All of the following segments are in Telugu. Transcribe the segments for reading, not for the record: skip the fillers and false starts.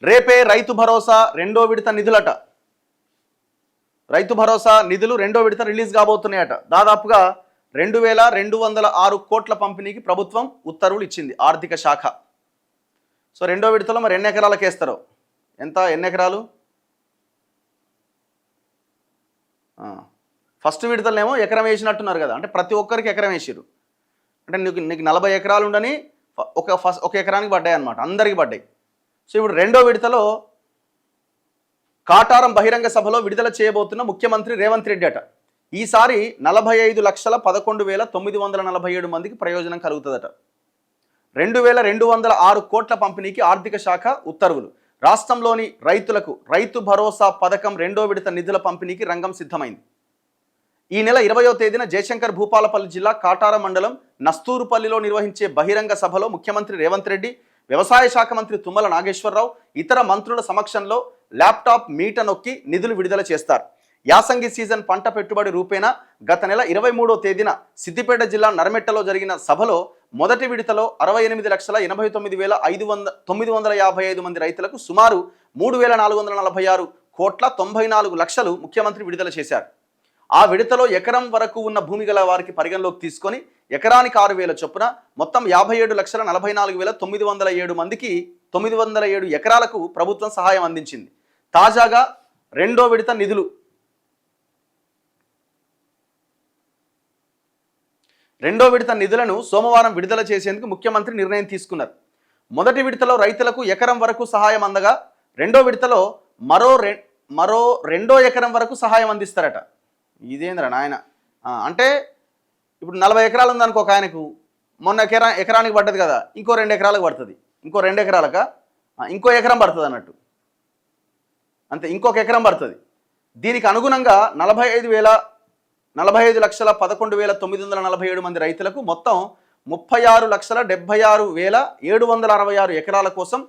రేపే రైతు భరోసా రెండో విడత నిధులట. రైతు భరోసా నిధులు రెండో విడత రిలీజ్ కాబోతున్నాయట. దాదాపుగా 2206 కోట్ల పంపిణీకి ప్రభుత్వం ఉత్తర్వులు ఇచ్చింది ఆర్థిక శాఖ. సో రెండో విడతలో మరి ఎన్ని ఎకరాలకు వేస్తారో, ఎన్ని ఎకరాలు? ఫస్ట్ విడతలేమో ఎకరం వేసినట్టున్నారు కదా, అంటే ప్రతి ఒక్కరికి ఎకరం వేసిరు. అంటే నీకు 40 ఎకరాలు ఉండని ఒక ఎకరానికి పడ్డాయి అన్నమాట, అందరికి పడ్డాయి. సో ఇప్పుడు రెండో విడతలో కాటారం బహిరంగ సభలో విడుదల చేయబోతున్న ముఖ్యమంత్రి రేవంత్ రెడ్డి అట. ఈసారి 45,11,947 మందికి ప్రయోజనం కలుగుతుందట. 2206 కోట్ల పంపిణీకి ఆర్థిక శాఖ ఉత్తర్వులు. రాష్ట్రంలోని రైతులకు రైతు భరోసా పథకం రెండో విడత నిధుల పంపిణీకి రంగం సిద్ధమైంది. ఈ నెల 20వ తేదీన జయశంకర్ భూపాలపల్లి జిల్లా కాటారం మండలం నస్తూరుపల్లిలో నిర్వహించే బహిరంగ సభలో ముఖ్యమంత్రి రేవంత్ రెడ్డి, వ్యవసాయ శాఖ మంత్రి తుమ్మల నాగేశ్వరరావు, ఇతర మంత్రుల సమక్షంలో ల్యాప్టాప్ మీట నొక్కి నిధులు విడుదల చేస్తారు. యాసంగి సీజన్ పంట పెట్టుబడి రూపేణా గత నెల 23వ తేదీన సిద్దిపేట జిల్లా నరమెట్టలో జరిగిన సభలో మొదటి విడతలో 68,89,955 మంది రైతులకు సుమారు 3,446 కోట్ల 94 లక్షలు ముఖ్యమంత్రి విడుదల చేశారు. ఆ విడతలో ఎకరం వరకు ఉన్న భూమి గల వారికి పరిగణలోకి తీసుకొని ఎకరానికి 6,000 చొప్పున మొత్తం 57,44,907 మందికి 907 ఎకరాలకు ప్రభుత్వం సహాయం అందించింది. తాజాగా రెండో విడత నిధులను సోమవారం విడుదల చేసేందుకు ముఖ్యమంత్రి నిర్ణయం తీసుకున్నారు. మొదటి విడతలో రైతులకు ఎకరం వరకు సహాయం అందగా రెండో విడతలో మరో రెండో ఎకరం వరకు సహాయం అందిస్తారట. ఇదేంద్రా నాయన, అంటే ఇప్పుడు 40 ఎకరాలు ఉందనుకో ఒక ఆయనకు, మొన్న ఎకరానికి పడ్డది కదా, ఇంకో 2 ఎకరాలకు పడుతుంది, ఇంకో 2 ఎకరాలక ఇంకో ఎకరం పడుతుంది అన్నట్టు, అంతే, ఇంకొక ఎకరం పడుతుంది. దీనికి అనుగుణంగా 45,11,947 మంది రైతులకు మొత్తం 36,76,766 ఎకరాల కోసం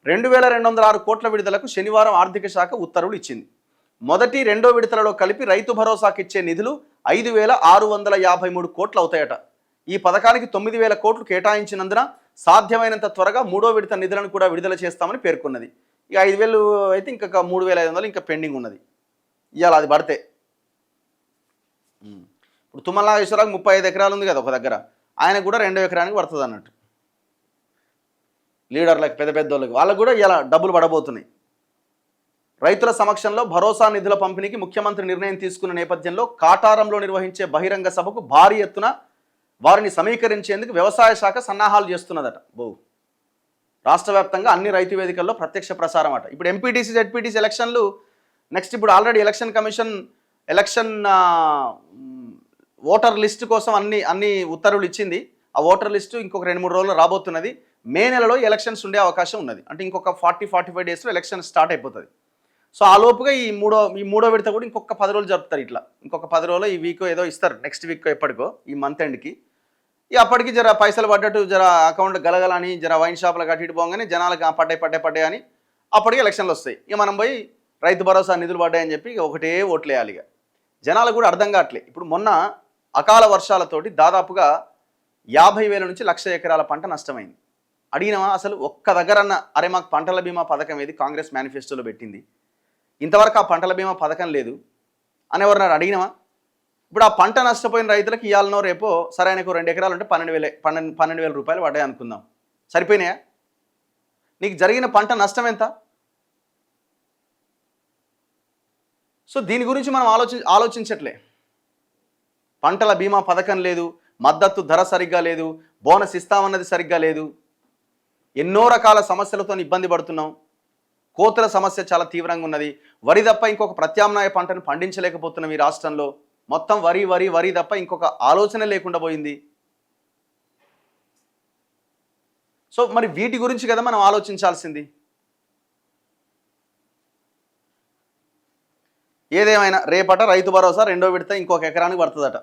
2,206 కోట్ల విడుదలకు శనివారం ఆర్థిక శాఖ ఉత్తర్వులు ఇచ్చింది. మొదటి రెండో విడతలలో కలిపి రైతు భరోసాకి ఇచ్చే నిధులు 5,653 కోట్లు అవుతాయట. ఈ పథకానికి 9,000 కోట్లు కేటాయించినందున సాధ్యమైనంత త్వరగా మూడో విడత నిధులను కూడా విడుదల చేస్తామని పేర్కొన్నది. ఇక 5,000 అయితే ఇంకా 3,500 ఇంకా పెండింగ్ ఉన్నది, ఇవాళ అది పడితే. ఇప్పుడు తుమ్మల నాగేశ్వరరావు 35 ఎకరాలు ఉంది కదా ఒక దగ్గర, ఆయనకు కూడా 2 ఎకరానికి పడుతుంది అన్నట్టు. లీడర్లకు పెద్ద వాళ్ళకి వాళ్ళకు కూడా ఇలా డబ్బులు పడబోతున్నాయి. రైతుల సమక్షంలో భరోసా నిధుల పంపిణీకి ముఖ్యమంత్రి నిర్ణయం తీసుకున్న నేపథ్యంలో కాటారంలో నిర్వహించే బహిరంగ సభకు భారీ ఎత్తున వారిని సమీకరించేందుకు వ్యవసాయ శాఖ సన్నాహాలు చేస్తున్నదట. రాష్ట్ర వ్యాప్తంగా అన్ని రైతు వేదికల్లో ప్రత్యక్ష ప్రసారం అట. ఇప్పుడు ఎంపీటీసీ జెడ్పీటీసీ ఎలక్షన్లు నెక్స్ట్. ఇప్పుడు already election commission voter list కోసం అన్ని ఉత్తర్వులు ఇచ్చింది. ఆ ఓటర్ లిస్టు ఇంకొక 2-3 రోజులు రాబోతున్నది. మే నెలలో ఎలక్షన్స్ ఉండే అవకాశం ఉన్నది. అంటే ఇంకొక 40-45 డేస్లో ఎలక్షన్ స్టార్ట్ అయిపోతుంది. సో ఆ లోపుగా ఈ మూడో విడత కూడా ఇంకొక 10 రోజులు జరుపుతారు. ఇట్లా ఇంకొక 10 రోజులు ఈ వీక్ ఏదో ఇస్తారు, నెక్స్ట్ వీక్ ఎప్పటికో ఈ మంత్ ఎండ్కి. ఇక అప్పటికి జర పైసలు పడ్డట్టు జర అకౌంట్ గలగలని జర వైన్ షాపులకు అటు ఇటు పోగానే జనాలకు పడ్డాయి అని అప్పటికి ఎలక్షన్లు వస్తాయి. ఇక మనం పోయి రైతు భరోసా నిధులు పడ్డాయని చెప్పి ఇక ఒకటే ఓట్లు వేయాలి. ఇక జనాలకు కూడా అర్థం కావట్లే. ఇప్పుడు మొన్న అకాల వర్షాలతోటి దాదాపుగా 50,000 నుంచి 1,00,000 ఎకరాల పంట నష్టమైంది. అడిగినామా అసలు ఒక్క దగ్గరన్నా, అరే మాకు పంటల బీమా పథకం ఏది కాంగ్రెస్ మేనిఫెస్టోలో పెట్టింది, ఇంతవరకు ఆ పంటల బీమా పథకం లేదు అనేవారు అడిగినామా? ఇప్పుడు ఆ పంట నష్టపోయిన రైతులకు ఇవాళనో రేపో సరైన 2 ఎకరాలు ఉంటే 12,000 రూపాయలు పడ్డాయి అనుకుందాం, సరిపోయినాయా? నీకు జరిగిన పంట నష్టం ఎంత? సో దీని గురించి మనం ఆలోచించట్లే. పంటల బీమా పథకం లేదు, మద్దతు ధర సరిగ్గా లేదు, బోనస్ ఇస్తామన్నది సరిగ్గా లేదు, ఎన్నో రకాల సమస్యలతో ఇబ్బంది పడుతున్నాం. కోతల సమస్య చాలా తీవ్రంగా ఉన్నది. వరి తప్ప ఇంకొక ప్రత్యామ్నాయ పంటను పండించలేకపోతున్నాం ఈ రాష్ట్రంలో. మొత్తం వరి తప్ప ఇంకొక ఆలోచన లేకుండా పోయింది. సో మరి వీటి గురించి కదా మనం ఆలోచించాల్సింది. ఏదేమైనా రేపట రైతు భరోసా రెండో విడత ఇంకొక ఎకరానికి పడుతుందట.